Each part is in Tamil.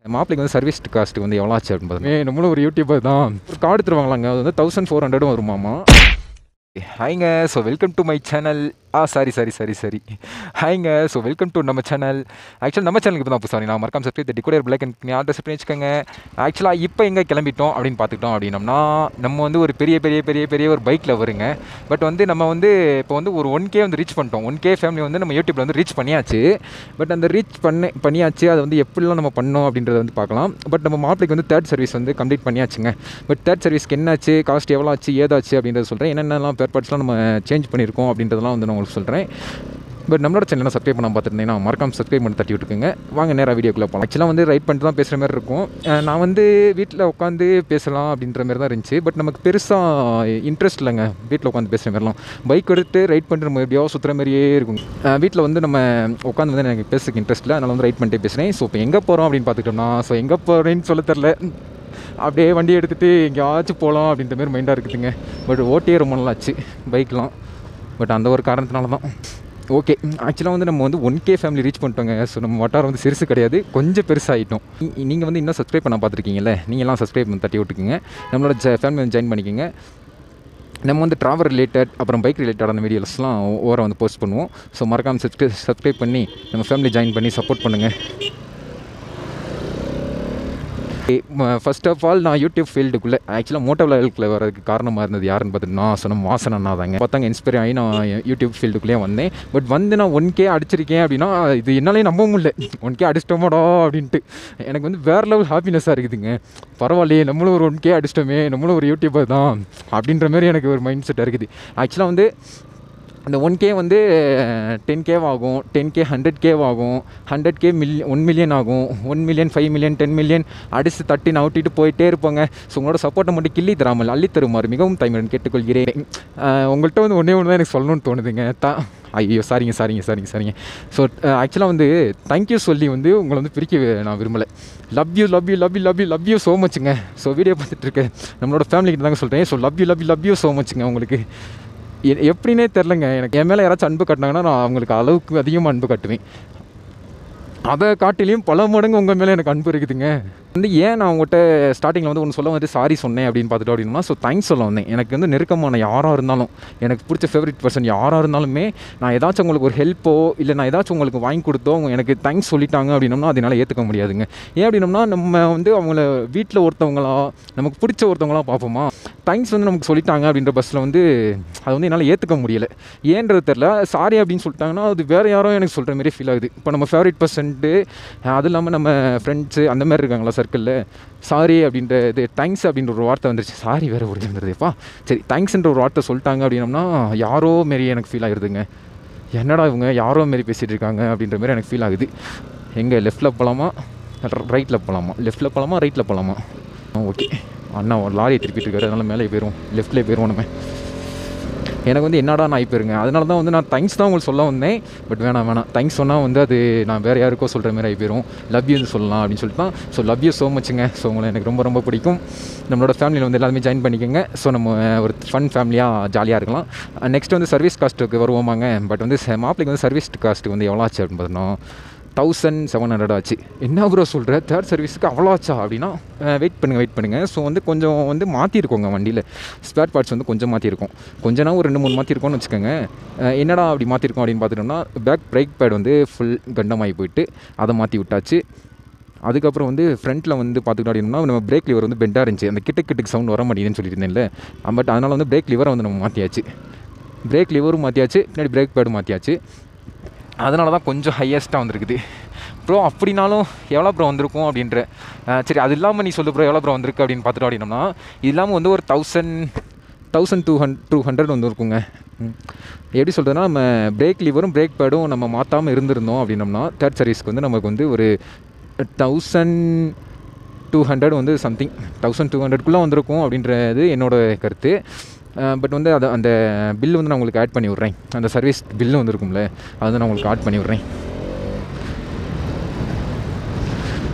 மாப்பிளைக்கு வந்து சர்வீஸ் காஸ்ட்டு வந்து எவ்வளோ ஆச்சு அப்படின்னு பார்த்தோம். நம்மளும் ஒரு யூடியூபர் தான். ஒரு கார்டு எடுத்துருவாங்களாங்க, அது வந்து 1400 வருமாமா. ஹாய்ங்க, so welcome to my channel. சரி. ஹாய்ங்க, ஸோ வெல்கம் டு நம்ம சேனல். ஆக்சுவலாக நம்ம சேனலுக்கு இப்போ தான் புதுசாக நான் மறக்காம சப்ஸ்கிரைப் தட்டி கூட பிளாக் அண்ட் ஆர்டர் பண்ணி வச்சுக்கோங்க. ஆக்சுவலாக இப்போ எங்கே கிளம்பிட்டோம் அப்படின்னு பார்த்துக்கிட்டோம் அப்படின்னம்னா, நம்ம வந்து ஒரு பெரிய ஒரு பைக்கில் வருங்க. பட் வந்து நம்ம வந்து இப்போ வந்து ஒரு 1K வந்து ரீச் பண்ணிட்டோம். 1K ஃபேமிலி வந்து நம்ம யூடியூப்பில் வந்து ரீச் பண்ணியாச்சு. பட் அந்த ரீச் பண்ணியாச்சு, அதை வந்து எப்படிலாம் நம்ம பண்ணோம் அப்படின்றத வந்து பார்க்கலாம். பட் நம்ம மாப்பிளைக்கு வந்து தேர்ட் சர்வீஸ் வந்து கம்ப்ளீட் பண்ணியாச்சுங்க. பட் தேர்ட் சர்வீஸ்க்கு என்னாச்சு, காஸ்ட் எவ்வளோ ஆச்சு, ஏதாச்சு அப்படின்றத சொல்கிறேன். என்னென்னலாம் பேர் பார்ட்ஸ்லாம் நம்ம சேஞ்ச் பண்ணியிருக்கோம் அப்படின்றதெல்லாம் வந்து நான் உங்களுக்கு சொல்கிறேன். பட் நம்மளோட சேனலை சப்ஸ்கிரைப் பண்ண பார்த்துருந்தீங்கன்னா மறக்காம சப்ஸ்கிரைப் பண்ணி தட்டி விட்டுருக்குங்க. வாங்க நேராக வீடியோக்குள்ளே போகலாம். ஆக்சுவலாக வந்து ரைட் பண்ணிட்டு தான் பேசுகிற மாதிரி இருக்கும். நான் வந்து வீட்டில் உட்காந்து பேசலாம் அப்படின்ற மாதிரி தான் இருந்துச்சு. பட் நமக்கு பெருசாக இன்ட்ரெஸ்ட் இல்லைங்க வீட்டில் உட்காந்து பேசுகிற மாதிரிலாம். பைக் எடுத்து ரைட் பண்ணிட்டு நம்ம எப்படியோ சுற்றுற மாதிரியே இருக்கும். வீட்டில் வந்து நம்ம உட்காந்து வந்து எனக்கு பேசுறதுக்கு இன்ட்ரெஸ்ட் இல்லை, அதனால் வந்து ரைட் பண்ணிட்டே பேசுகிறேன். ஸோ இப்போ எங்கே போகிறோம் அப்படின்னு பார்த்துக்கிட்டோம்னா, ஸோ எங்கே போகிறேன்னு சொல்ல தெரில, அப்படியே வண்டி எடுத்துகிட்டு எங்கேயாச்சும் போகலாம் அப்படின்ற மாதிரி மைண்டாக இருக்குதுங்க. பட் ஓட்டியே ரொம்ப நாள் ஆச்சு பைக்லாம். பட் அந்த ஒரு காரணத்தினால தான். ஓகே, ஆக்சுவலாக வந்து நம்ம வந்து 1K ஃபேமிலி ரீச் பண்ணிட்டோங்க. ஸோ நம்ம வட்டாரம் வந்து சிறுசு கிடையாது, கொஞ்சம் பெருசாகிட்டோம். நீங்கள் வந்து இன்னும் சப்ஸ்கிரைப் பண்ண பார்த்துருக்கீங்கல்ல, நீங்கள்லாம் சப்ஸ்கிரைப் பண்ணி தட்டி விட்டுக்குங்க. நம்மளோட ஃபேமிலி வந்து ஜாயின் பண்ணிக்கோங்க. நம்ம வந்து ட்ராவல் ரிலேட்டட் அப்புறம் பைக் ரிலேட்டடான வீடியோஸ்லாம் ஓரம் வந்து போஸ்ட் பண்ணுவோம். ஸோ மறக்காமல் சப்ஸ்கிரைப் பண்ணி நம்ம ஃபேமிலி ஜாயின் பண்ணி சப்போர்ட் பண்ணுங்கள். ஃபர்ஸ்ட் ஆஃப் ஆல் நான் யூடியூப் ஃபீல்டுக்குள்ளே ஆக்சுவலாக மோட்டோ விளாகுக்குள்ளே வரதுக்கு காரணமாக இருந்தது யாருன்னு பார்த்துட்டு நான் சொன்ன வாசன் அண்ணா தாங்க. பார்த்தாங்க இன்ஸ்பயர் ஆகி நான் யூடியூப் ஃபீல்டுக்குள்ளேயே வந்தேன். பட் வந்து நான் 1K அடிச்சிருக்கேன் அப்படின்னா இது என்னாலே நம்ப முடியல. 1K அடிச்சிட்டோமாடா அப்படின்ட்டு எனக்கு வந்து வேறு லெவல் ஹாப்பினஸ்ஸாக இருக்குதுங்க. பரவாயில்லையே, நம்மளும் ஒரு 1K அடிச்சிட்டோமே, நம்மளும் ஒரு யூடியூபர் தான் அப்படின்ற மாதிரி எனக்கு ஒரு மைண்ட் செட்டாக இருக்குது. ஆக்சுவலாக வந்து அந்த 1K வந்து 10K ஆகும், 10K 100K ஆகும், 100K 1 மில்லியன் ஆகும், 1 மில்லியன் 5 மில்லியன் 10 மில்லியன் அடித்து தட்டி நவுட்டிட்டு போயிட்டே இருப்பாங்க. ஸோ உங்களோட சப்போர்ட்டை மட்டும் கிள்ளி தராமல் அள்ளி தருமாறு மிகவும் தாய்மையுடன் கேட்டுக்கொள்கிறேன். உங்கள்கிட்ட வந்து ஒன்றே தான் எனக்கு சொல்லணும்னு தோணுதுங்க. ஐயோ சரிங்க. ஸோ ஆக்சுவலாக வந்து தேங்க்யூ சொல்லி வந்து உங்களை வந்து பிரிக்க நான் விரும்பலை. லவ் யூ ஸோ மச்சுங்க. ஸோ வீடியோ பார்த்துட்ருக்க நம்மளோட ஃபேமிலிக்கு தாங்க சொல்கிறேன். ஸோ லவ் யூ ஸோ மச்சுங்க. உங்களுக்கு எப்படின்னே தெரிலங்க, எனக்கு என் மேலே யாராச்சும் அன்பு காட்டினாங்கன்னா நான் அவங்களுக்கு அளவுக்கு அதிகமாக அன்பு காட்டுவேன். அதை காட்டிலையும் பல மடங்கு உங்கள் மேலே எனக்கு அன்பு இருக்குதுங்க. வந்து ஏன் நான் உங்கள்கிட்ட ஸ்டார்டிங்கில் வந்து ஒன்று சொல்ல வந்து சாரி சொன்னேன் அப்படின்னு பார்த்துட்டு அப்படின்னா, ஸோ தேங்க்ஸ் சொல்ல வந்தேன். எனக்கு வந்து நெருக்கமான யாராக இருந்தாலும், எனக்கு பிடிச்ச ஃபேவரட் பர்சன் யாராக இருந்தாலுமே நான் ஏதாச்சும் உங்களுக்கு ஒரு ஹெல்ப்போ இல்லை நான் ஏதாச்சும் உங்களுக்கு வாங்கி கொடுத்தோ அவங்க எனக்கு தேங்க்ஸ் சொல்லிட்டாங்க அப்படின்னோம்னா அதனால் ஏற்றுக்க முடியாதுங்க. ஏன் அப்படின்னோம்னா நம்ம வந்து அவங்கள வீட்டில் ஒருத்தவங்களா நமக்கு பிடிச்ச ஒருத்தவங்களாம் பார்ப்போமா, தேங்க்ஸ் வந்து நமக்கு சொல்லிட்டாங்க அப்படின்ற பஸ்ஸில் வந்து அது வந்து என்னால் ஏற்றுக்க முடியலை. ஏன்றது தெரில. சாரி அப்படின்னு சொல்லிட்டாங்கன்னா அது வேறு யாரோ எனக்கு சொல்கிற மாதிரி ஃபீல் ஆகுது. இப்போ நம்ம ஃபேவரட் பர்சன்ட்டு அது இல்லாமல் நம்ம ஃப்ரெண்ட்ஸு அந்த மாதிரி இருக்காங்களா சர்க்கிளில், சாரி அப்படின்ற இது தேங்க்ஸ் அப்படின்ற ஒரு வார்த்தை வந்துருச்சு. சாரி வேறு ஒரு வந்துருதுப்பா. சரி, தேங்க்ஸ்ன்ற ஒரு வார்த்தை சொல்லிட்டாங்க அப்படின்னம்னா யாரோ மாரி எனக்கு ஃபீல் ஆகிடுதுங்க. என்னடா இவங்க யாரோ மாரி பேசிகிட்டு இருக்காங்க அப்படின்ற மாதிரி எனக்கு ஃபீல் ஆகுது. எங்கே லெஃப்ட்டில் போகலாமா ரைட்டில் போகலாமா, லெஃப்ட்டில் போகலாமா ரைட்டில் போகலாமா? ஓகே, அண்ணா ஒரு லாரியை திருப்பிட்டு இருக்காரு, அதனால் மேலே போயிடும், லெஃப்ட்லேயே போயிடுவோம் நம்ம. எனக்கு வந்து என்னடா நான் போயிருங்க. அதனால தான் வந்து நான் தேங்க்ஸ் தான் உங்களுக்கு சொல்ல வந்தேன். பட் வேணாம் தேங்க்ஸ் சொன்னால் வந்து அது நான் வேறு யாருக்கோ சொல்கிற மாதிரி போயிடும். லவ் யூ சொல்லலாம் அப்படின்னு சொல்லிட்டு தான். ஸோ லவ் யூ ஸோ மச்சுங்க. ஸோ உங்களை எனக்கு ரொம்ப பிடிக்கும். நம்மளோட ஃபேமிலியில் வந்து எல்லாருமே ஜாயின் பண்ணிக்கோங்க. ஸோ நம்ம ஒரு ஃபன் ஃபேமிலியாக ஜாலியாக இருக்கலாம். நெக்ஸ்ட் வந்து சர்வீஸ் காஸ்ட்டுக்கு வருவோமாங்க. பட் வந்து மாப்பிளைக்கு வந்து சர்வீஸ் காஸ்ட்டு வந்து எவ்வளோ ஆச்சு அப்படின்னு பார்த்தோன்னா 1700 ஆச்சு. என்ன ப்ரோ சொல்கிற, தேர்ட் சர்வீஸுக்கு அவ்வளோ ஆச்சா அப்படின்னா வெயிட் பண்ணுங்கள். ஸோ வந்து கொஞ்சம் வந்து மாற்றிருக்கோங்க வண்டியில். ஸ்பேர் பார்ட்ஸ் வந்து கொஞ்சம் மாற்றிருக்கோம். கொஞ்சம்னா ஒரு 2-3 மாற்றிருக்கோம்னு வச்சுக்கோங்க. என்னடா அப்படி மாற்றிருக்கோம் அப்படின்னு பார்த்துட்டோம்னா, பிரேக் பேட் வந்து ஃபுல் கண்டமாகி போயிட்டு அதை மாற்றி விட்டாச்சு. அதுக்கப்புறம் வந்து ஃப்ரண்ட்டில் வந்து பார்த்துக்கிட்டோம் அப்படின்னா நம்ம பிரேக் லிவர் வந்து பெண்டாக இருந்துச்சு. அந்த கிட்டுக்கு சவுண்ட் வர மாட்டேங்குதுன்னு சொல்லிட்டு இருந்தேன்ல. பட் அதனால் வந்து பிரேக் லிவரை வந்து நம்ம மாற்றியாச்சு. பிரேக் லிவரும் மாற்றியாச்சு, பின்னாடி பிரேக் பேடும் மாற்றியாச்சு. அதனால தான் கொஞ்சம் ஹையஸ்ட்டாக வந்திருக்குது. ப்ரோ அப்படின்னாலும் எவ்வளோ ப்ரோ வந்திருக்கும் அப்படின்ற. சரி, அது இல்லாமல் நீ சொல்லு ப்ரோ எவ்வளோ ப்ரோ வந்திருக்கு அப்படின்னு பார்த்துட்டோம் அப்படின்னோம்னா, இது இல்லாமல் வந்து ஒரு 1200 வந்துருக்குங்க. எப்படி சொல்கிறதுனா, நம்ம பிரேக் லிவரும் பிரேக் பேடும் நம்ம மாற்றாமல் இருந்திருந்தோம் அப்படின்னோம்னா தேர்ட் சர்வீஸ்க்கு வந்து நமக்கு வந்து ஒரு 1200 வந்து சம்திங் 1200க்குள்ளே வந்திருக்கும் அப்படின்றது என்னோடய கருத்து. பட் வந்து அதை அந்த பில்லு வந்து நான் உங்களுக்கு ஆட் பண்ணி விட்றேன். அந்த சர்வீஸ் பில்லு வந்துருக்கும்ல, அதை நான் உங்களுக்கு ஆட் பண்ணி விட்றேன்.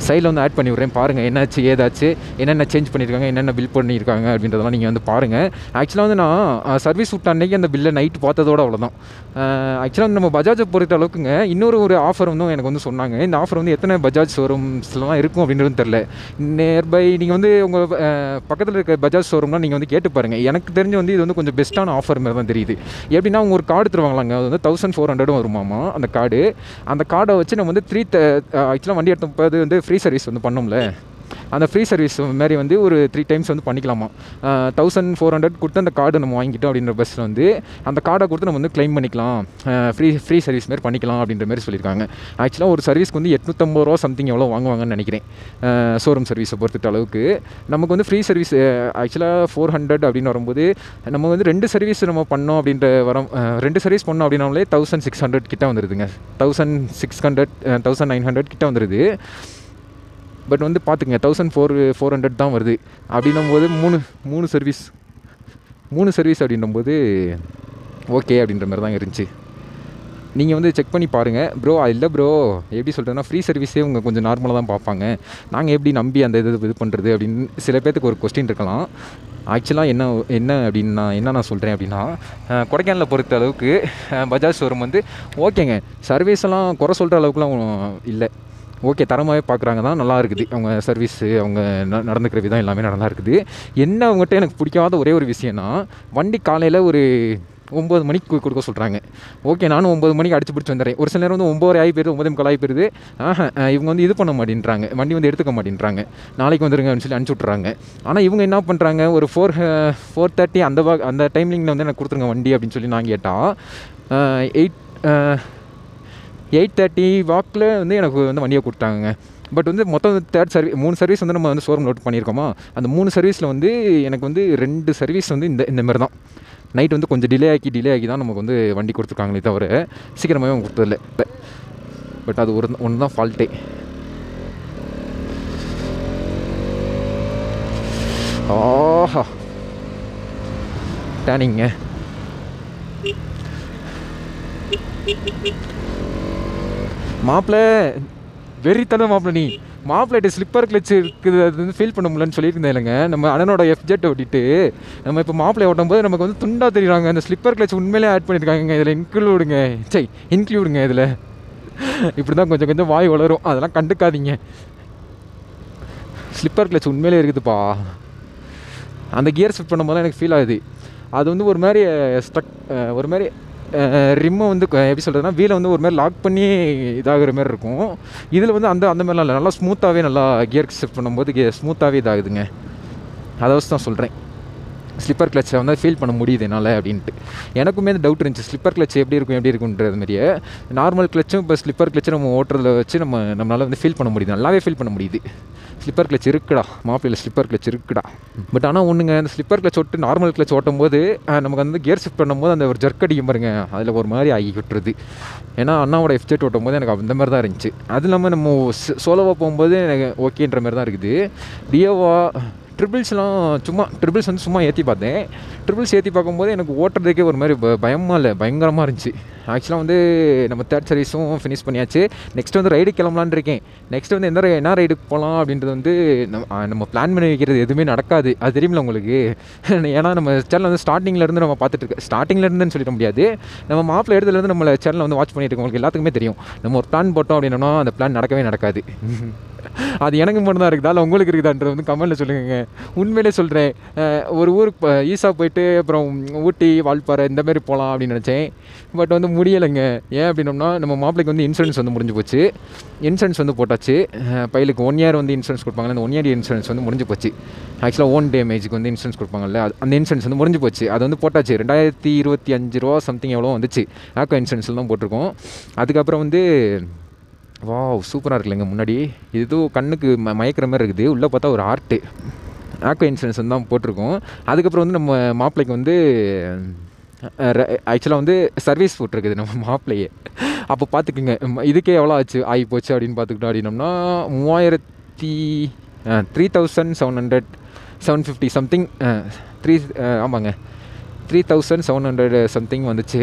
சைடில் வந்து ஆட் பண்ணி விட்றேன், பாருங்கள் என்னாச்சு ஏதாச்சு, என்னென்ன சேஞ்ச் பண்ணியிருக்காங்க, என்னென்ன பில் பண்ணியிருக்காங்க அப்படின்றதெல்லாம் நீங்கள் வந்து பாருங்கள். ஆக்சுவலாக வந்து நான் சர்வீஸ் விட்ட அன்றைக்கி அந்த பில்லை நைட்டு பார்த்ததோட அவ்வளோதான். ஆக்சுவலாக வந்து நம்ம பஜாஜை பொறுத்த அளவுக்குங்க இன்னொரு ஆஃபர் வந்து எனக்கு வந்து சொன்னாங்க. இந்த ஆஃபர் வந்து எத்தனை பஜாஜ் ஷோரூம்ஸ்லாம் இருக்கும் அப்படின்றது தெரில. நியர்பை நீங்கள் வந்து உங்கள் பக்கத்தில் இருக்க பஜாஜ் ஷோரூம்லாம் நீங்கள் வந்து கேட்டு பாருங்கள். எனக்கு தெரிஞ்சு வந்து இது வந்து கொஞ்சம் பெஸ்ட்டான ஆஃபர் மாதிரி தான் தெரியுது. எப்படின்னா அவங்க ஒரு கார்டு தருவாங்களாங்க, அது வந்து 1400 வருமாமா அந்த கார்டு. அந்த கார்டை வச்சு நம்ம வந்து ஆக்சுவலாக வண்டி எடுத்தப்போ வந்து ஃப்ரீ சர்வீஸ் வந்து பண்ணோம்ல, அந்த ஃப்ரீ சர்வீஸ் மாரி வந்து ஒரு 3 டைம்ஸ் வந்து பண்ணிக்கலாமா. 1400 கொடுத்து அந்த கார்டு நம்ம வாங்கிட்டோம் அப்படின்ற பஸ்ஸில் வந்து அந்த கார்டை கொடுத்து நம்ம வந்து க்ளைம் பண்ணிக்கலாம், ஃப்ரீ சர்வீஸ் மாரி பண்ணிக்கலாம் அப்படின்ற மாதிரி சொல்லியிருக்காங்க. ஆக்சுவலாக ஒரு சர்வீஸ்க்கு வந்து 850 ரூபா சம்திங் எவ்வளோ வாங்குவாங்கன்னு நினைக்கிறேன். ஷோரூம் சர்வீஸை பொறுத்த அளவுக்கு நமக்கு வந்து ஃப்ரீ சர்வீஸ் ஆக்சுவலாக 400 அப்படின்னு வரும்போது நம்ம வந்து 2 சர்வீஸ் நம்ம பண்ணோம் அப்படின்ற 2 சர்வீஸ் பண்ணோம் அப்படின்னாலே 1600 கிட்ட வந்துடுதுங்க. 1600 1900 கிட்ட வந்துடுது. பட் வந்து பார்த்துங்க 1400 தான் வருது அப்படின்னும் போது மூணு சர்வீஸ் அப்படின்னும் போது ஓகே அப்படின்ற மாதிரி தான் இருந்துச்சு. நீங்கள் வந்து செக் பண்ணி பாருங்கள் ப்ரோ. இல்லை ப்ரோ, எப்படி சொல்கிறதுனா ஃப்ரீ சர்வீஸே உங்கள் கொஞ்சம் நார்மலாக தான் பார்ப்பாங்க, நாங்கள் எப்படி நம்பி அந்த இது பண்ணுறது அப்படின்னு சில பேர்த்துக்கு ஒரு கொஸ்டின் இருக்கலாம். ஆக்சுவலாக என்ன நான் சொல்கிறேன் அப்படின்னா, கொடைக்கானலை பொறுத்த அளவுக்கு பஜாஜ் ஷோரூம் வந்து ஓகேங்க, சர்வீஸ் எல்லாம் குறை சொல்கிற அளவுக்குலாம் இல்லை, ஓகே தரமாகவே பார்க்குறாங்க தான், நல்லா இருக்குது அவங்க சர்வீஸு, அவங்க நடந்துக்கிற விதம் எல்லாமே நல்லா இருக்குது. என்ன அவங்ககிட்ட எனக்கு பிடிக்காத ஒரே ஒரு விஷயம்னா, வண்டி காலையில் ஒரு 9 மணிக்கு கொடுக்க சொல்கிறாங்க. ஓகே, நானும் 9 மணிக்கு அடிச்சு பிடிச்சி வந்துடுறேன். ஒரு சில நேரம் வந்து 9:30 ஆகி போயிடுது, 9:45 ஆகி போயிடுது. இவங்க வந்து இது பண்ண மாட்டேன்றாங்க, வண்டி வந்து எடுத்துக்க மாட்டேன்றாங்க, நாளைக்கு வந்துருங்க அப்படின்னு சொல்லி அனுப்பிச்சி விட்றாங்க. ஆனால் இவங்க என்ன பண்ணுறாங்க, ஒரு 4:30 அந்த டைமிங்கில் வந்து எனக்கு கொடுத்துருங்க வண்டி அப்படின்னு சொல்லி நான் கேட்டால் 8:30 வாக்கில் வந்து எனக்கு வந்து வண்டியை கொடுத்தாங்க. பட் வந்து மொத்தம் 3 சர்வீஸ் வந்து நம்ம வந்து ஷோரூம் நோட் பண்ணியிருக்கோமா, அந்த 3 சர்வீஸில் வந்து எனக்கு வந்து 2 சர்வீஸ் வந்து இந்த மாதிரி தான் நைட் வந்து கொஞ்சம் டிலே ஆகி தான் நமக்கு வந்து வண்டி கொடுத்துருக்காங்களே தவிர சீக்கிரமாகவே அவங்க கொடுத்ததில்ல. பட் அது ஒன்று தான் ஃபால்ட்டே. ஆஹா டேனிங்க மாப்பிள்ள வெறித்தன மாப்பிள்ள, நீ மாப்பிள்ளைட்டு ஸ்லிப்பர் கிளச் இருக்குது, அது வந்து ஃபீல் பண்ண முடியலன்னு சொல்லியிருந்தேன் இல்லைங்க. நம்ம அண்ணனோட எஃப்ஜெட்டை ஓட்டிட்டு நம்ம இப்போ மாப்பிள்ளை ஓட்டும் போது நமக்கு வந்து துண்டாக தெரியுறாங்க. அந்த ஸ்லிப்பர் கிளச் உண்மையிலே ஆட் பண்ணியிருக்காங்க இதில், இன்க்ளூடுங்க இதில். இப்படி தான் கொஞ்சம் வாய் வளரும், அதெல்லாம் கண்டுக்காதீங்க. ஸ்லிப்பர் கிளச் உண்மையிலே இருக்குதுப்பா. அந்த கியர் ஷிஃப்ட் பண்ணும்போது எனக்கு ஃபீல் ஆகுது, அது வந்து ஒரு மாதிரி ஒரு மாதிரி ரிம்மை வந்து எப்படி சொல்கிறதுனா வீலை வந்து ஒரு மாதிரி லாக் பண்ணி இதாகிற மாதிரி இருக்கும். இதில் வந்து அந்த மாதிரிலாம் இல்லை, நல்லா ஸ்மூத்தாகவே நல்லா கியர் ஷிஃப்ட் பண்ணும்போது ஸ்மூத்தாகவே இதாகுதுங்க. அதை வச்சு தான் சொல்கிறேன் ஸ்லிப்பர் கிளச்சை வந்து ஃபீல் பண்ண முடியுது என்னால் அப்படின்ட்டு. எனக்குமே அந்த டவுட் இருந்துச்சு, ஸ்லிப்பர் கிளச் எப்படி இருக்குன்றது மாதிரியே. நார்மல் கிளச்சும் இப்போ ஸ்லிப்பர் கிளச்சும் நம்ம ஓட்டுறத வச்சு நம்மளால் வந்து ஃபீல் பண்ண முடியுது, நல்லாவே ஃபீல் பண்ண முடியுது. ஸ்லிப்பர் கிளச் இருக்குடா மாப்பிள்ளையில், ஸ்லிப்பர் கிளச் இருக்குடா. பட் ஆனால் ஒன்றுங்க, அந்த ஸ்லிப்பர் கிளச் ஓட்டு நார்மல் கிளச் ஓட்டும் போது நமக்கு வந்து கியர் ஷிஃப்ட் பண்ணும்போது அந்த ஒரு ஜர்க் அடிக்கும் பாருங்க, அதில் ஒரு மாதிரி ஆகி விட்டுருது. ஏன்னா அண்ணாவோட எஃப்ஜெட் ஓட்டும் போது எனக்கு அந்த மாதிரி தான் இருந்துச்சு. அது இல்லாமல் நம்ம சோலோவாக போகும்போது எனக்கு ஓகேன்ற மாதிரி தான் இருக்குது. டியோவா ட்ரிபிள்ஸ்லாம் ட்ரிபிள்ஸ் வந்து சும்மா ஏற்றி பார்த்தேன். ட்ரிபிள்ஸ் ஏற்றி பார்க்கும்போது எனக்கு ஓட்டுறதுக்கே ஒரு மாதிரி பயமாக இல்லை, பயங்கரமாக இருந்துச்சு. ஆக்சுவலாக வந்து நம்ம 3rd சர்வீஸும் ஃபினிஷ் பண்ணியாச்சு. நெக்ஸ்ட் வந்து ரைடு கிளம்பலான்னு இருக்கேன். நெக்ஸ்ட் வந்து என்ன ரைடுக்கு போகலாம் அப்படின்றது வந்து நம்ம பிளான் பண்ணி வைக்கிறது எதுவுமே நடக்காது, அது தெரியுமில்ல உங்களுக்கு. ஏன்னா நம்ம சேனல் வந்து ஸ்டார்டிங்லேருந்து நம்ம பார்த்துட்டு ஸ்டார்டிங்லேருந்துன்னு சொல்லிட முடியாது, நம்ம மாப்பிள்ளை இடத்துலேருந்து நம்மளை சேனலை வந்து வாட்ச் பண்ணிட்டு இருக்கோம். உங்களுக்கு எல்லாத்துக்குமே தெரியும், நம்ம ஒரு பிளான் போட்டோம் அப்படின்னா அந்த பிளான் நடக்கவே நடக்காது. அது எனக்கு மட்டும் தான் இருக்குதா இல்லை உங்களுக்கு இருக்குதான்றது வந்து கமெண்ட்டில் சொல்லுங்க. உண்மையிலே சொல்கிறேன், ஒரு ஊருக்கு ஈஸா போயிட்டு அப்புறம் ஊட்டி வால்பாறை இந்தமாரி போகலாம் அப்படின்னு நினச்சேன். பட் வந்து முடியலைங்க. ஏன் அப்படின்னோம்னா நம்ம மாப்பிளைக்கு வந்து இன்சூரன்ஸ் வந்து முடிஞ்சு போச்சு. இன்சூரன்ஸ் வந்து போட்டாச்சு. பைலுக்கு 1 இயர் வந்து இன்சூரன்ஸ் கொடுப்பாங்கல்ல, அந்த 1 இயர் இன்சூரன்ஸ் வந்து முடிஞ்சு போச்சு. ஆக்சுவலாக ஓன் டேமேஜுக்கு வந்து இன்சூரன்ஸ் கொடுப்பாங்கல்ல, அந்த இன்சூரன்ஸ் வந்து முடிஞ்சு போச்சு. அது வந்து போட்டாச்சு. 2025 ரூபா சம்திங் எவ்வளோ வந்துச்சு. ஆக்கோ இன்சூரன்ஸில் தான் போட்டிருக்கோம். அதுக்கப்புறம் வந்து சூப்பராக இருக்குல்லங்க. முன்னாடி இது கண்ணுக்கு மயக்கிற மாதிரி இருக்குது, உள்ளே பார்த்தா ஒரு ஆர்ட்டு. ஆக்கோ இன்சூரன்ஸ் வந்து தான் போட்டிருக்கோம். அதுக்கப்புறம் வந்து நம்ம மாப்பிள்ளைக்கு வந்து ஆக்சுவலாக வந்து சர்வீஸ் போட்டிருக்குது நம்ம மாப்பிள்ளையே. அப்போ பார்த்துக்குங்க இதுக்கே எவ்வளோ ஆகி போச்சு அப்படின்னு பார்த்துக்கிட்டோம். அப்படின்னோம்னா 3750 சம்திங் ஆமாங்க 3700 சம்திங் வந்துச்சு.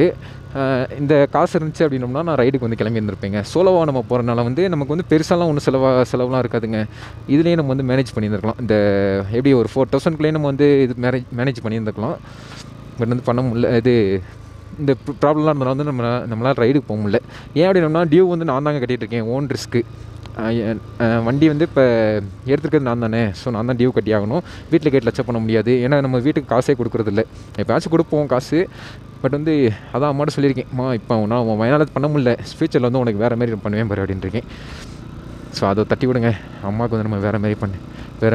இந்த காசு இருந்துச்சு அப்படின்னோம்னா நான் ரைடுக்கு வந்து கிளம்பி இருந்திருப்பேங்க. சோலோவாக நம்ம போகிறனால வந்து நமக்கு வந்து பெருசாலாம் ஒன்றும் செலவுலாம் இருக்காதுங்க. இதுலேயே நம்ம வந்து மேனேஜ் பண்ணியிருந்துருக்கலாம். இந்த எப்படி ஒரு 4000குள்ளேயே நம்ம வந்து இது மேனேஜ் பண்ணியிருந்துருக்கலாம். பட் வந்து பண்ண முடியல. இது இந்த ப்ராப்ளம்லாம் இருந்தனால வந்து நம்மளால் ரைடுக்கு போக முடியல. ஏன் அப்படின்னோம்னா டியூ வந்து நான் தாங்க கட்டிகிட்ருக்கேன், ஓன் ரிஸ்க்கு. வண்டி வந்து இப்போ எடுத்துருக்கிறது நான் தானே. ஸோ நான் தான் டியூ கட்டி ஆகணும். வீட்டில் கேட்டு லட்சம் பண்ண முடியாது. ஏன்னா நம்ம வீட்டுக்கு காசே கொடுக்குறதில்ல. எப்போயாச்சும் கொடுப்போம் காசு. பட் வந்து அதான் அம்மாட்ட சொல்லியிருக்கேன், இப்போ நான் உன் வயநாடு பண்ண முடியல, ஃப்யூச்சரில் வந்து உனக்கு வேறு மாதிரி பண்ணுவேன் பாரு அப்படின்ட்டுருக்கேன். ஸோ அதை தட்டி விடுங்க. அம்மாவுக்கு வந்து நம்ம வேறு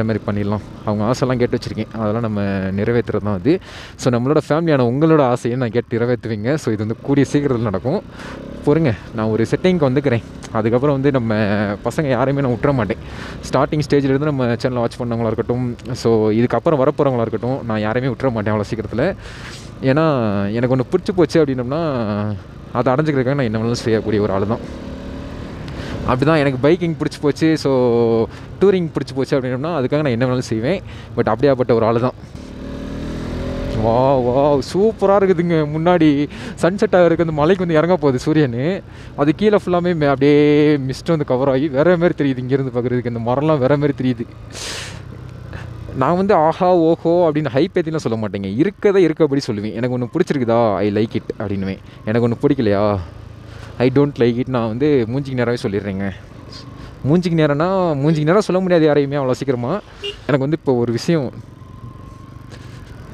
மாதிரி பண்ணிடலாம். அவங்க ஆசைலாம் கேட்டு வச்சுருக்கேன், அதெல்லாம் நம்ம நிறைவேற்றுறது தான் அது. ஸோ நம்மளோட ஃபேமிலியான உங்களோட ஆசையை நான் கேட்டு நிறைவேற்றுவீங்க. ஸோ இது வந்து கூடிய சீக்கிரத்தில் நடக்கும். பொறுங்க, நான் ஒரு செட்டிங்க்கு வந்துக்கிறேன். அதுக்கப்புறம் வந்து நம்ம பசங்க யாரையுமே நான் விட்டுற மாட்டேன். ஸ்டார்டிங் ஸ்டேஜ்லேருந்து நம்ம சேனலை வாட்ச் பண்ணவங்களா இருக்கட்டும், ஸோ இதுக்கப்புறம் வரப்போகிறவங்களா இருக்கட்டும், நான் யாரையுமே விட்டுற மாட்டேன் அவ்வளோ சீக்கிரத்தில். ஏன்னா எனக்கு ஒன்று பிடிச்சி போச்சு அப்படின்னோம்னா அதை அடைஞ்சிக்கிறதுக்காக நான் என்ன வேணாலும் செய்யக்கூடிய ஒரு ஆள் தான். அப்படி தான் எனக்கு பைக்கிங் பிடிச்சி போச்சு. ஸோ டூரிங் பிடிச்சி போச்சு அப்படின்னோம்னா அதுக்காக நான் என்ன வேணாலும் செய்வேன். பட் அப்படியாப்பட்ட ஒரு ஆள் தான். வா சூப்பராக இருக்குதுங்க. முன்னாடி சன்செட் ஆகிறதுக்கு அந்த மலைக்கு வந்து இறங்க போகுது சூரியன். அது கீழே ஃபுல்லாமே அப்படியே மிஸ்ட் வந்து கவர் ஆகி வேறு மாதிரி தெரியுது. இங்கேருந்து பார்க்குறதுக்கு இந்த மரம்லாம் வேறு மாதிரி தெரியுது. நான் வந்து ஆஹா ஓஹோ அப்படின்னு ஹைப் ஏற்றிலாம் சொல்ல மாட்டேங்க. இருக்கபடி சொல்லுவேன். எனக்கு ஒன்று பிடிச்சிருக்குதா, ஐ லைக் இட் அப்படின்னுவேன். எனக்கு ஒன்று பிடிக்கலையா, ஐ டோன்ட் லைக் இட். நான் வந்து மூஞ்சிக்கு நேரவே சொல்லிடுறேங்க. மூஞ்சிக்கு நேரம் சொல்ல முடியாது யாரையுமே அவ்வளோ சீக்கிரமாக. எனக்கு வந்து இப்போ ஒரு விஷயம்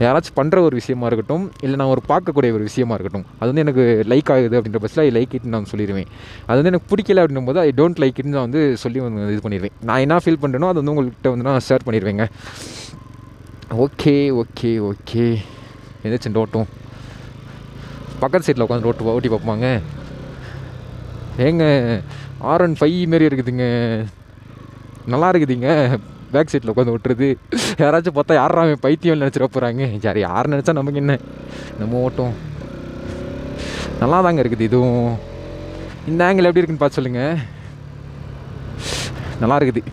யாராச்சும் பண்ணுற ஒரு விஷயமா இருக்கட்டும், இல்லை நான் ஒரு பார்க்கக்கூடிய ஒரு விஷயமா இருக்கட்டும், அது வந்து எனக்கு லைக் ஆகுது அப்படின்ற பட்சத்தில் ஐ லைக் இட்னு நான் சொல்லிடுவேன். அது வந்து எனக்கு பிடிக்கல அப்படின்னும் போது ஐ டோன்ட் லைக் இட்னு நான் வந்து சொல்லி வந்து இது பண்ணிடுவேன். நான் என்ன ஃபீல் பண்ணுறேனோ அது வந்து உங்கள்கிட்ட வந்து நான் ஷேர் பண்ணிடுவேங்க. ஓகே எதாச்சும் ரோட்டும் பக்கத்து சைட்டில் உட்காந்து ஓட்டி பார்ப்பாங்க. ஏங்க R15 மாரி இருக்குதுங்க, நல்லா இருக்குதுங்க. பேக் சைட்டில் உட்காந்து ஓட்டுறது யாராச்சும் பார்த்தா யாராமே பைத்தியம் நினச்சிட போகிறாங்க. யார் நினச்சா நமக்கு என்ன, நம்ம ஓட்டும். நல்லா தாங்க இருக்குது. இதுவும் இந்த ஆங்கிள் எப்படி இருக்குன்னு பார்த்து சொல்லுங்கள். நல்லா இருக்குது.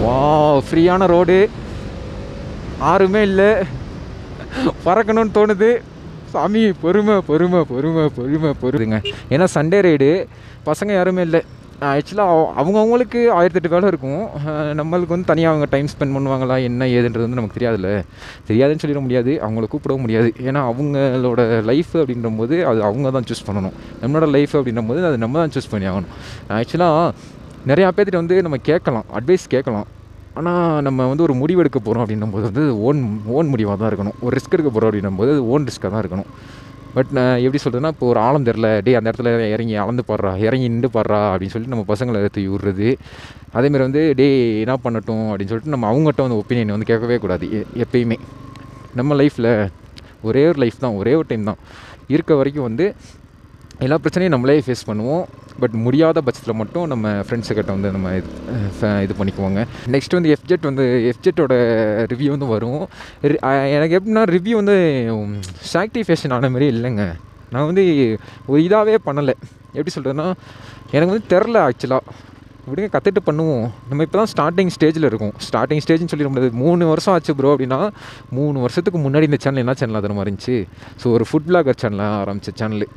வா ஃப்ரீயான ரோடு, யாருமே இல்லை, பறக்கணும்னு தோணுது. சாமி பொறுமைங்க. ஏன்னா சண்டே ரைடு, பசங்க யாருமே இல்லை. ஆக்சுவலாக அவங்கவுங்களுக்கு 1008 வேலை இருக்கும். நம்மளுக்கு வந்து தனியாக அவங்க டைம் ஸ்பெண்ட் பண்ணுவாங்களா என்ன ஏதுன்றது வந்து நமக்கு தெரியாதுன்னு சொல்லிட முடியாது. அவங்கள கூப்பிடவும் முடியாது. ஏன்னா அவங்களோட லைஃப் அப்படின்றபோது அது அவங்க தான் சூஸ் பண்ணணும். நம்மளோட லைஃப் அப்படின்றபோது அது நம்ம தான் சூஸ் பண்ணி ஆகணும். ஆக்சுவலாக நிறையா பேர்த்திட்ட வந்து நம்ம அட்வைஸ் கேட்கலாம். ஆனால் நம்ம வந்து ஒரு முடிவு எடுக்க போகிறோம் அப்படின்னும்போது வந்து ஓன் முடிவாக தான் இருக்கணும். ஒரு ரிஸ்க் எடுக்க போகிறோம் அப்படின்னும்போது அது ஓன் ரிஸ்க்காக தான் இருக்கணும். பட் நான் எப்படி சொல்கிறேன்னா, இப்போ ஒரு ஆழம் தெரில, அந்த இடத்துல இறங்கி இறங்கி நின்று பாடுறா அப்படின்னு சொல்லிட்டு நம்ம பசங்களை எடுத்து விடுறது. அதேமாதிரி வந்து என்ன பண்ணட்டும் அப்படின்னு சொல்லிட்டு நம்ம அவங்ககிட்ட வந்து ஒப்பீனியன் வந்து கேட்கவே கூடாது. எப்பயுமே நம்ம லைஃப்பில் ஒரே ஒரு லைஃப் தான், ஒரே ஒரு டைம் தான் இருக்க வரைக்கும் வந்து எல்லா பிரச்சனையும் நம்மளே ஃபேஸ் பண்ணுவோம். பட் முடியாத பட்சத்தில் மட்டும் நம்ம ஃப்ரெண்ட்ஸுக்கிட்ட வந்து நம்ம இது பண்ணிக்குவோங்க. நெக்ஸ்ட் வந்து எஃப்ஜெட்டோட ரிவ்யூ வந்து வரும். எனக்கு எப்படின்னா ரிவ்யூ வந்து சாக்டிஃபேஷன் ஆன மாதிரி இல்லைங்க. நான் வந்து ஒரு இதாகவே பண்ணலை. எப்படி சொல்கிறதுன்னா, எனக்கு வந்து தெரில ஆக்சுவலாக. இப்படிங்க கற்றுட்டு பண்ணுவோம். நம்ம இப்போ தான் ஸ்டார்டிங் ஸ்டேஜில் இருக்கோம். ஸ்டார்டிங் ஸ்டேஜ்னு சொல்லிட முடியாது. 3 வருஷம் ஆச்சு ப்ரோ அப்படின்னா, 3 வருஷத்துக்கு முன்னாடி இந்த சேனல் என்ன சேனல் அது மாதிரி இருந்துச்சு. ஸோ ஒரு ஃபுட் பிளாகர் சேனலாக ஆரம்பித்த சேனல்,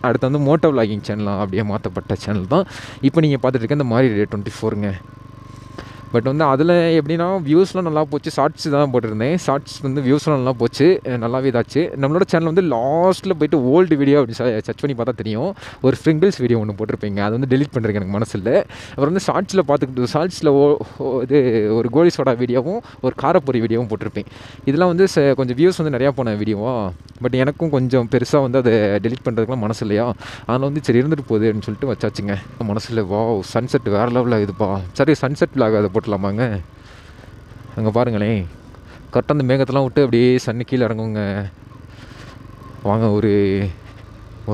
அடுத்து வந்து மோட்டோ விளாகிங் சேனலாக அப்படியே மாற்றப்பட்ட சேனல் தான் இப்போ நீங்கள் பார்த்துட்டு இருக்க இந்த மாதிரி 24ங்க. பட் வந்து அதில் எப்படின்னா வியூஸ்லாம் நல்லா போச்சு. ஷார்ட்ஸ் தான் போட்டிருந்தேன். ஷார்ட்ஸ் வந்து வியூஸ்லாம் நல்லா போச்சு, நல்லாவே இதாச்சு. நம்மளோட சேனல் வந்து லாஸ்ட்டில் போய்ட்டு ஓல்டு வீடியோ அப்படி சர்ச் பண்ணி பார்த்தா தெரியும். ஒரு ஃப்ரிங்கிள்ஸ் வீடியோ ஒன்று போட்டிருப்பீங்க, அது வந்து டெலிட் பண்ணுறதுக்கு எனக்கு மனசு இல்லை. அப்புறம் வந்து ஷார்ட்ஸில் இது ஒரு கோலி சோடா வீடியோவும் ஒரு காரப்பொரி வீடியோவும் போட்டிருப்பேன். இதெல்லாம் வந்து கொஞ்சம் வியூஸ் வந்து நிறையா போன வீடியோவா. பட் எனக்கும் கொஞ்சம் பெருசாக வந்து அதை டெலிட் பண்ணுறதுக்குலாம் மனசு இல்லையா. அதில் வந்து சரி இருந்துட்டு போகுது அப்படின்னு சொல்லிட்டு வச்சாச்சுங்க. மனசில் சன்செட் வேறு லெவலில் இதுப்பா. சரி சன்செட் விளாக் அதை போட்டலாமாங்க. அங்கே பாருங்களேன், கரெக்டாக அந்த மேகத்தெல்லாம் விட்டு அப்படியே சன்னு கீழே இறங்குங்க. வாங்க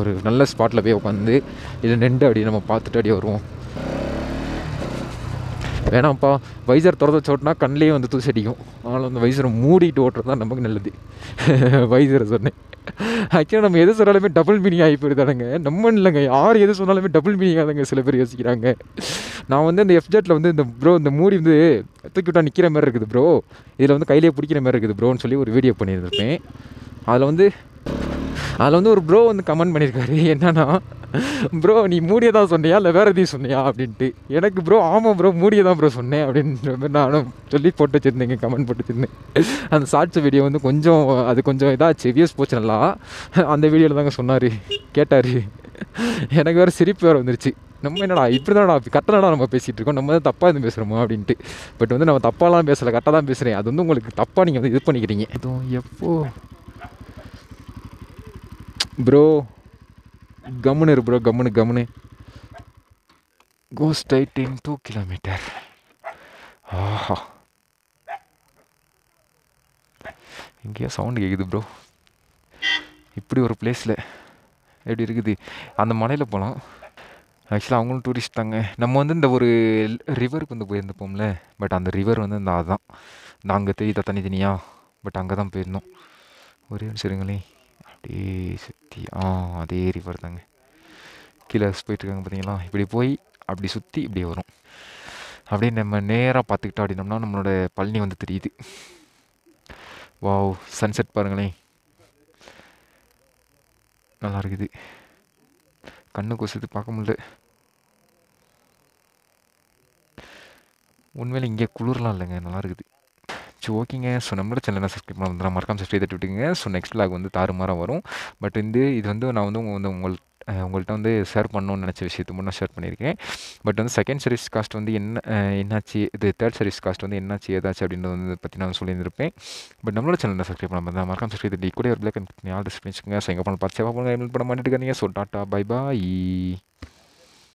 ஒரு நல்ல ஸ்பாட்டில் போய் உட்காந்து இல்லை நின்று அப்படியே நம்ம பார்த்துட்டு அப்படியே வருவோம். வேணாம்ப்பா, வைசர் திறந்து வச்சோட்டினா கண்ணிலே வந்து தூசி அடிக்கும். அதனால் வந்து வைசரை மூடிட்டு ஓட்டுறது தான் நமக்கு நல்லது. வைசரை சொன்னேன். ஆக்சுவலாக நம்ம எது சொன்னாலுமே டபுள் மீனிங் ஆகி போயிருந்தானுங்க. நம்ம இல்லைங்க, யார் எது சொன்னாலுமே டபுள் மீனிங் ஆகுதுங்க சில பேர் யோசிக்கிறாங்க. நான் வந்து அந்த எஃப்ஜெட்டில் வந்து இந்த மூடி வந்து தூக்கி விட்டா நிற்கிற மாதிரி இருக்குது ப்ரோ, இதில் வந்து கையிலே பிடிக்கிற மாதிரி இருக்குது ப்ரோன்னு சொல்லி ஒரு வீடியோ பண்ணியிருந்திருப்பேன். அதில் வந்து ஒரு ப்ரோ வந்து கமெண்ட் பண்ணியிருக்காரு, என்னன்னா ப்ரோ நீ மூடியை தான் சொன்னியா இல்லை வேறு எதையும் சொன்னியா அப்படின்ட்டு. எனக்கு ப்ரோ ஆமாம் ப்ரோ மூடியை தான் ப்ரோ சொன்னேன் அப்படின்ற மாதிரி நானும் சொல்லி போட்டு வச்சுருந்தேங்க, கமெண்ட் போட்டு வச்சுருந்தேன். அந்த ஷார்ட்ஸ் வீடியோ வந்து கொஞ்சம் இதாச்சு, வியூஸ் போச்சு நல்லா. அந்த வீடியோவில் தாங்க சொன்னார், கேட்டார். எனக்கு வேறு சிரிப்பு வேறு வந்துருச்சு. நம்ம என்னடா இப்படி தான்டா கரெக்டாக நம்ம பேசிகிட்டு இருக்கோம், நம்ம தான் தப்பாக எதுவும் பேசுகிறோமோ அப்படின்ட்டு. பட் வந்து நம்ம தப்பாலாம் பேசலை, கரெக்டாக தான் பேசுகிறேன். அது வந்து உங்களுக்கு தப்பாக நீங்கள் வந்து இது பண்ணிக்கிறீங்க. அதுவும் எப்போ ப்ரோ கம்முன்னு இரு ப்ரோ, கம்முன்னு கோ ஸ்ட்ரைட் இன் 2 கிலோமீட்டர். ஆஹா, எங்கேயோ சவுண்டு கேட்குது ப்ரோ. இப்படி ஒரு பிளேஸில் எப்படி இருக்குது, அந்த மலையில் போகலாம். ஆக்சுவலாக அவங்களும் டூரிஸ்ட் தாங்க. நம்ம வந்து இந்த ஒரு ரிவருக்கு வந்து போயிருந்துப்போம்ல, பட் அந்த ரிவர் வந்து இந்த அதுதான் நாங்கள் தெரியுதா தனித்தனியாக, பட் அங்கே தான் போயிருந்தோம். ஒரே சரிங்களேன், அப்படியே சுற்றி அதே ரிவர் தாங்க. கீழே போயிட்டுருக்காங்க பார்த்தீங்களா, இப்படி போய் அப்படி சுற்றி இப்படி வரும். அப்படியே நம்ம நேராக பார்த்துக்கிட்டோம் அப்படின்னோம்னா நம்மளோட பழனி வந்து தெரியுது. வாவ், சன்செட் பாருங்களேன், நல்லா இருக்குது. கண்ணு கொசுது, பார்க்க முடியல. உண்மையில இங்கே குளிர்லாம் இல்லைங்க, நல்லா இருக்குது. சரி ஓகேங்க. ஸோ நம்மளோட சேனலை சப்ஸ்கிரைப் பண்ண வந்து மறக்காம சப்ஸ்கிரைப் தட்டி விட்டுங்க. ஸோ நெக்ஸ்ட் விளாக் வந்து தாறுமாறாக வரும். பட் இது வந்து நான் வந்து உங்கள்கிட்ட வந்து ஷேர் பண்ணணும்னு நினச்ச விஷயத்தை முன்னே ஷேர் பண்ணியிருக்கேன். பட் வந்து செகண்ட் சர்வீஸ் காஸ்ட் வந்து என்னாச்சு, இது தேர்ட் சர்வீஸ் காஸ்ட் வந்து என்னாச்சு ஏதாச்சும் அப்படின்றது வந்து பற்றி நான் சொல்லியிருந்திருப்பேன். பட் நம்மளோட சேனலை சப்ஸ்கிரைப் பண்ண வந்து மறக்காம சப்ஸ்கிரைப் தட்டி கூட ஒரு பிளாக் ஆல் டிஸ்பிளிச்சுக்கோங்க. ஸோ எங்கே பண்ண பார்த்து சேவா பண்ணுங்க, பண்ண மாட்டேங்க. So tata bye bye.